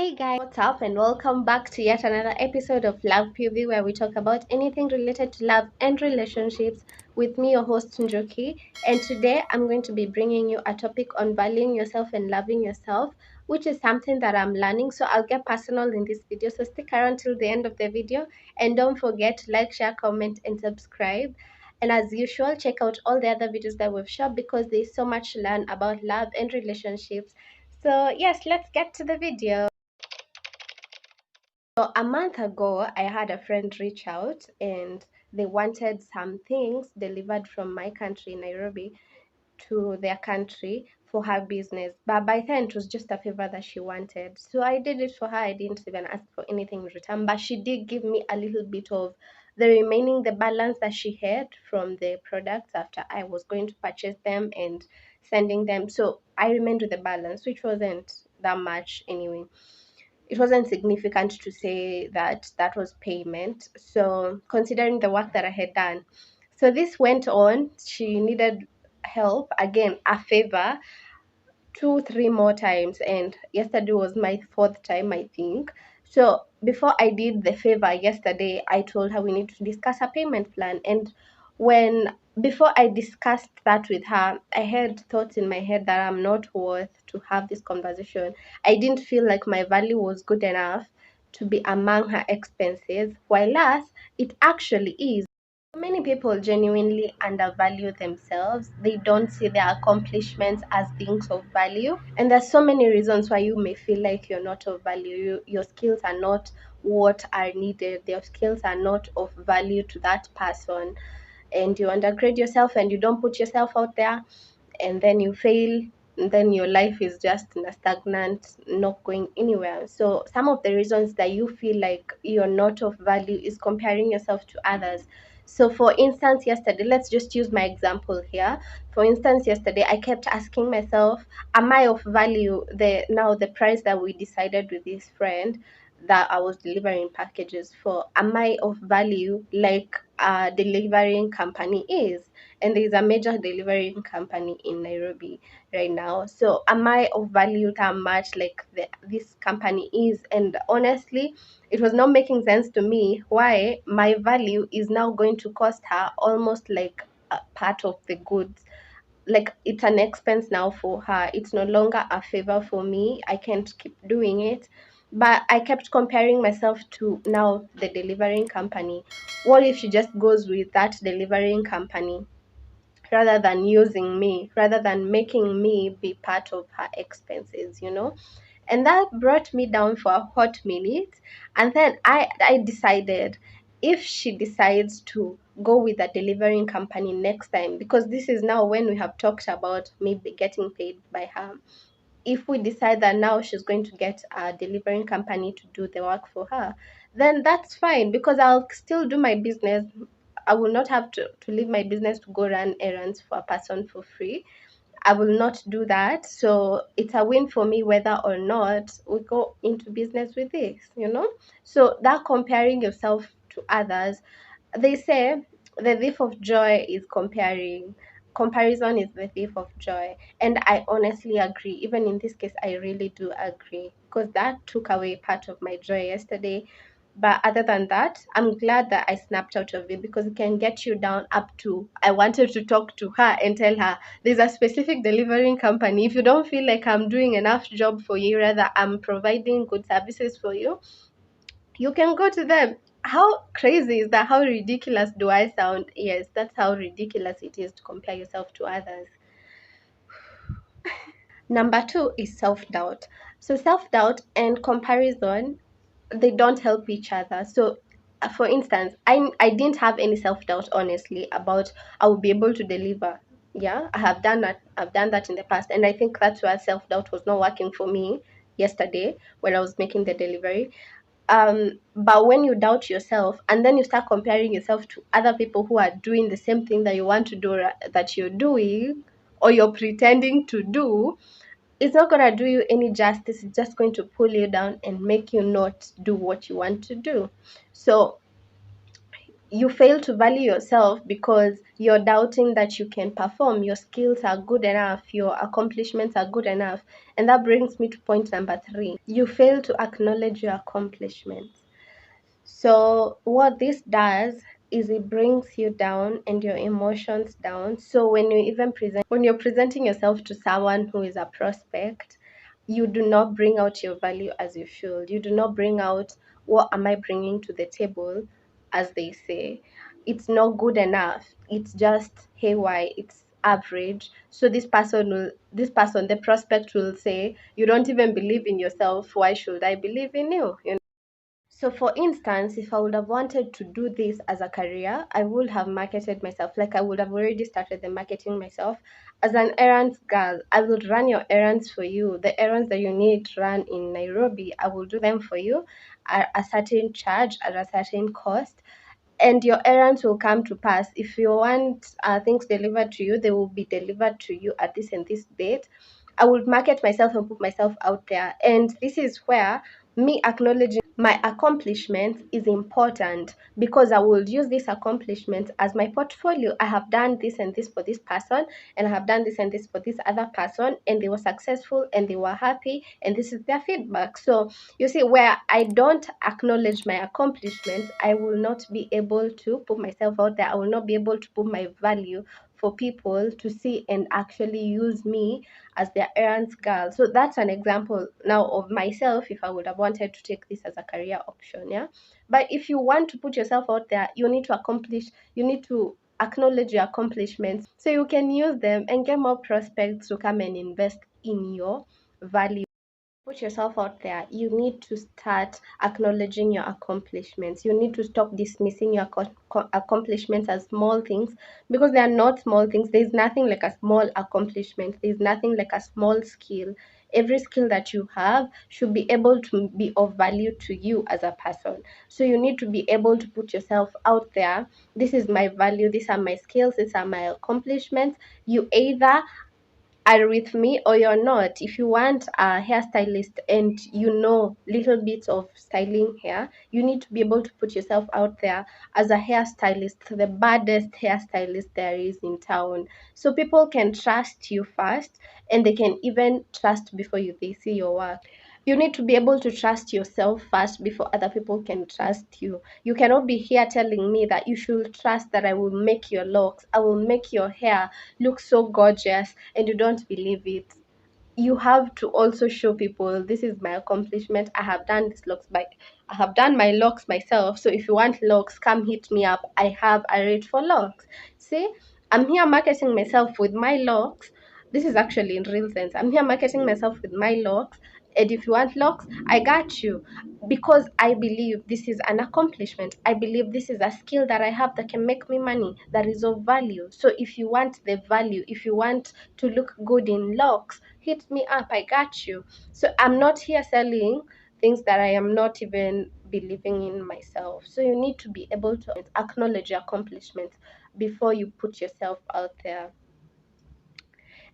Hey guys, what's up, and welcome back to yet another episode of Love PV, where we talk about anything related to love and relationships with me, your host Njoki. And today I'm going to be bringing you a topic on valuing yourself and loving yourself, which is something that I'm learning. So I'll get personal in this video. So stick around till the end of the video, and don't forget to like, share, comment, and subscribe. And as usual, check out all the other videos that we've shot because there's so much to learn about love and relationships. So yes, let's get to the video. So a month ago, I had a friend reach out and they wanted some things delivered from my country, Nairobi, to their country for her business. But by then, it was just a favor that she wanted. So I did it for her. I didn't even ask for anything in return, but she did give me a little bit of the balance that she had from the products after I was going to purchase them and sending them. So I remained with the balance, which wasn't that much anyway. It wasn't significant to say that that was payment. So, considering the work that I had done, so this went on. She needed help again, a favor, two, three more times, and yesterday was my fourth time, I think. So before I did the favor yesterday, I told her we need to discuss a payment plan. And when before I discussed that with her, I had thoughts in my head that I'm not worth to have this conversation. I didn't feel like my value was good enough to be among her expenses, while as it actually is. Many people genuinely undervalue themselves. They don't see their accomplishments as things of value. And there's so many reasons why you may feel like you're not of value. Your skills are not what are needed. Your skills are not of value to that person. And you undergrade yourself and you don't put yourself out there, and then you fail, and then your life is just in a stagnant, not going anywhere. So some of the reasons that you feel like you're not of value is comparing yourself to others. So for instance, yesterday, let's just use my example here. For instance, yesterday I kept asking myself, am I of value? The price that we decided with this friend that I was delivering packages for, am I of value like a delivering company is? And there's a major delivering company in Nairobi right now. So am I of value that much like this company is? And honestly, it was not making sense to me why my value is now going to cost her almost like a part of the goods. Like it's an expense now for her. It's no longer a favor for me. I can't keep doing it. But I kept comparing myself to now the delivering company. What if she just goes with that delivering company rather than using me, rather than making me be part of her expenses? And that brought me down for a hot minute. And then I decided, if she decides to go with a delivering company next time, because this is now when we have talked about maybe getting paid by her, if we decide that now she's going to get a delivering company to do the work for her, then that's fine because I'll still do my business. I will not have to leave my business to go run errands for a person for free. I will not do that. So it's a win for me whether or not we go into business with this. So that comparing yourself to others, they say the thief of joy is comparing. Comparison is the thief of joy. And I honestly agree. Even in this case, I really do agree because that took away part of my joy yesterday. But other than that, I'm glad that I snapped out of it because it can get you down up to I wanted to talk to her and tell her there's a specific delivering company. If you don't feel like I'm doing enough job for you, rather I'm providing good services for you can go to them. How crazy is that? How ridiculous do I sound? Yes, that's how ridiculous it is to compare yourself to others. Number two is self-doubt. So self-doubt and comparison, they don't help each other. So for instance, I didn't have any self-doubt honestly about I will be able to deliver. Yeah, I've done that in the past, and I think that's where self-doubt was not working for me yesterday when I was making the delivery. But when you doubt yourself and then you start comparing yourself to other people who are doing the same thing that you want to do, that you're doing or you're pretending to do, it's not going to do you any justice. It's just going to pull you down and make you not do what you want to do. So you fail to value yourself because you're doubting that you can perform, your skills are good enough, your accomplishments are good enough. And that brings me to point number 3. You fail to acknowledge your accomplishments. So what this does is it brings you down and your emotions down. So when you're presenting yourself to someone who is a prospect, you do not bring out your value as you should. You do not bring out what am I bringing to the table, as they say. It's not good enough. It's just haywire. It's average. So the prospect will say, you don't even believe in yourself. Why should I believe in you? So, for instance, if I would have wanted to do this as a career, I would have marketed myself. Like, I would have already started the marketing myself as an errands girl. I will run your errands for you. The errands that you need to run in Nairobi, I will do them for you at a certain charge, at a certain cost, and your errands will come to pass. If you want things delivered to you, they will be delivered to you at this and this date. I would market myself and put myself out there. And this is where me acknowledging my accomplishments is important, because I will use these accomplishments as my portfolio. I have done this and this for this person, and I have done this and this for this other person, and they were successful and they were happy, and this is their feedback. So you see, where I don't acknowledge my accomplishments, I will not be able to put myself out there. I will not be able to put my value for people to see and actually use me as their errands girl. So that's an example now of myself if I would have wanted to take this as a career option. Yeah. But if you want to put yourself out there, you need to acknowledge your accomplishments so you can use them and get more prospects to come and invest in your value. Put yourself out there, you need to start acknowledging your accomplishments. You need to stop dismissing your accomplishments as small things, because they are not small things. There's nothing like a small accomplishment, there's nothing like a small skill. Every skill that you have should be able to be of value to you as a person. So you need to be able to put yourself out there. This is my value, these are my skills, these are my accomplishments. You either are with me or you're not. If you want a hairstylist and you know little bits of styling hair, you need to be able to put yourself out there as a hairstylist, the baddest hairstylist there is in town. So people can trust you first, and they can even trust before they see your work. You need to be able to trust yourself first before other people can trust you. You cannot be here telling me that you should trust that I will make your locks, I will make your hair look so gorgeous, and you don't believe it. You have to also show people, this is my accomplishment. I have done my locks myself. So if you want locks, come hit me up. I have a rate for locks. See, I'm here marketing myself with my locks. This is actually in real sense. I'm here marketing myself with my locks. And if you want locks, I got you, because I believe this is an accomplishment. I believe this is a skill that I have that can make me money, that is of value. So if you want the value, if you want to look good in locks, hit me up. I got you. So I'm not here selling things that I am not even believing in myself. So you need to be able to acknowledge your accomplishments before you put yourself out there.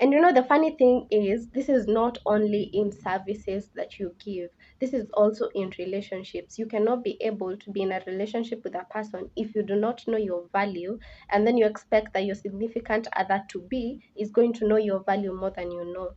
And the funny thing is, this is not only in services that you give, this is also in relationships. You cannot be able to be in a relationship with a person if you do not know your value, and then you expect that your significant other to be is going to know your value more than you know.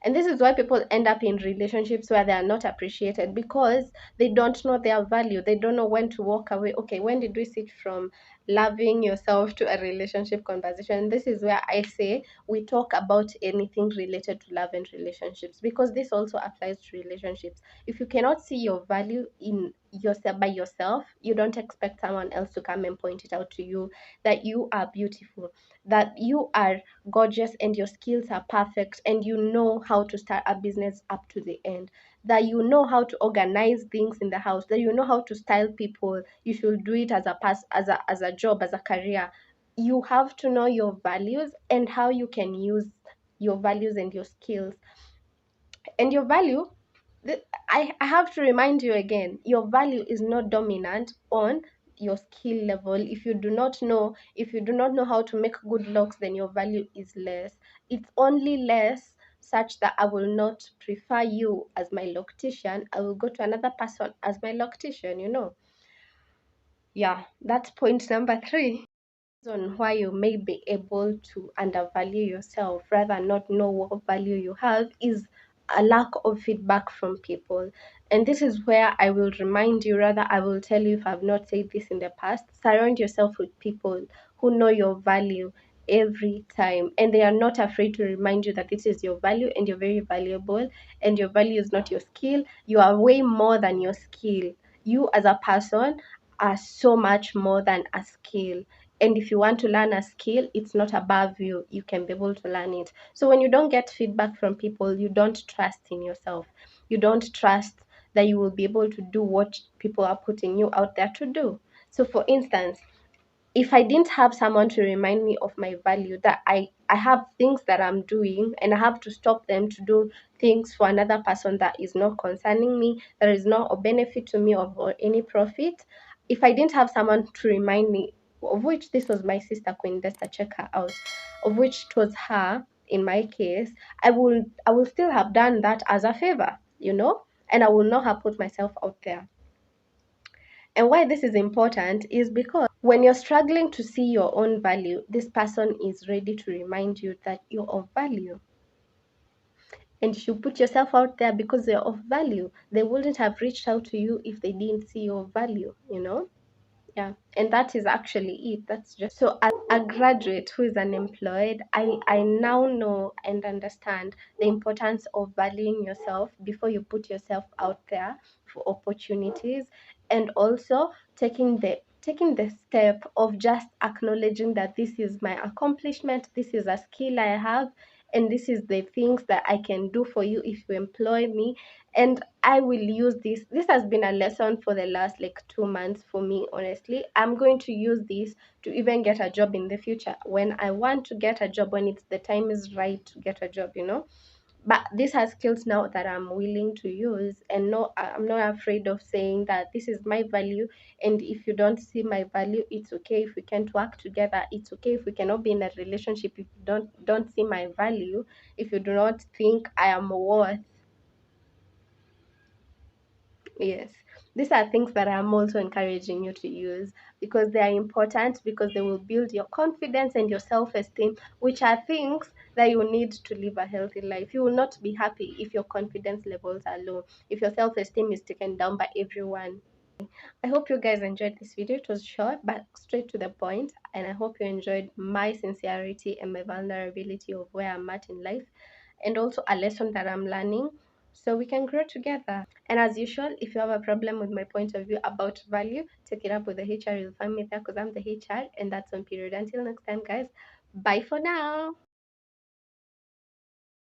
And this is why people end up in relationships where they are not appreciated, because they don't know their value. They don't know when to walk away. Okay, when did we switch from loving yourself to a relationship conversation? This is where I say we talk about anything related to love and relationships, because this also applies to relationships. If you cannot see your value in yourself by yourself, you don't expect someone else to come and point it out to you, that you are beautiful, that you are gorgeous, and your skills are perfect, and you know how to start a business up to the end, that you know how to organize things in the house, that you know how to style people. You should do it as a job, as a career. You have to know your values and how you can use your values and your skills. And your value, I have to remind you again, your value is not dominant on your skill level. If you do not know how to make good locks, then your value is less. It's only less such that I will not prefer you as my loctician. I will go to another person as my loctician. Yeah, that's point number three. On why you may be able to undervalue yourself, rather not know what value you have, is a lack of feedback from people. And this is where I will remind you, rather I will tell you if I've not said this in the past, surround yourself with people who know your value every time, and they are not afraid to remind you that this is your value and you're very valuable, and your value is not your skill. You are way more than your skill. You as a person are so much more than a skill. And if you want to learn a skill, it's not above you. You can be able to learn it. So when you don't get feedback from people, you don't trust in yourself. You don't trust that you will be able to do what people are putting you out there to do. So for instance, if I didn't have someone to remind me of my value, that I have things that I'm doing and I have to stop them to do things for another person that is not concerning me, that is not a benefit to me or any profit. If I didn't have someone to remind me, of which this was my sister Queen Desta, check her out, of which it was her in my case, I will still have done that as a favor, and I will not have put myself out there. And why this is important is because when you're struggling to see your own value, this person is ready to remind you that you're of value. And you should put yourself out there because they're of value. They wouldn't have reached out to you if they didn't see your value. Yeah, and that is actually it. That's just so, as a graduate who is unemployed, I now know and understand the importance of valuing yourself before you put yourself out there for opportunities, and also taking the step of just acknowledging that this is my accomplishment, this is a skill I have, and this is the things that I can do for you if you employ me. And I will use this. This has been a lesson for the last like 2 months for me, honestly. I'm going to use this to even get a job in the future when I want to get a job, when it's the time is right to get a job. But this are skills now that I'm willing to use, and no, I'm not afraid of saying that this is my value. And if you don't see my value, it's okay. If we can't work together, it's okay. If we cannot be in a relationship, if you don't see my value, if you do not think I am worth. Yes, these are things that I'm also encouraging you to use because they are important, because they will build your confidence and your self esteem, which are things that you need to live a healthy life. You will not be happy if your confidence levels are low, if your self esteem is taken down by everyone. I hope you guys enjoyed this video. It was short but straight to the point, and I hope you enjoyed my sincerity and my vulnerability of where I'm at in life, and also a lesson that I'm learning so we can grow together. And as usual, if you have a problem with my point of view about value, take it up with the HR. You'll find me there because I'm the HR, and that's on period. Until next time, guys, bye for now.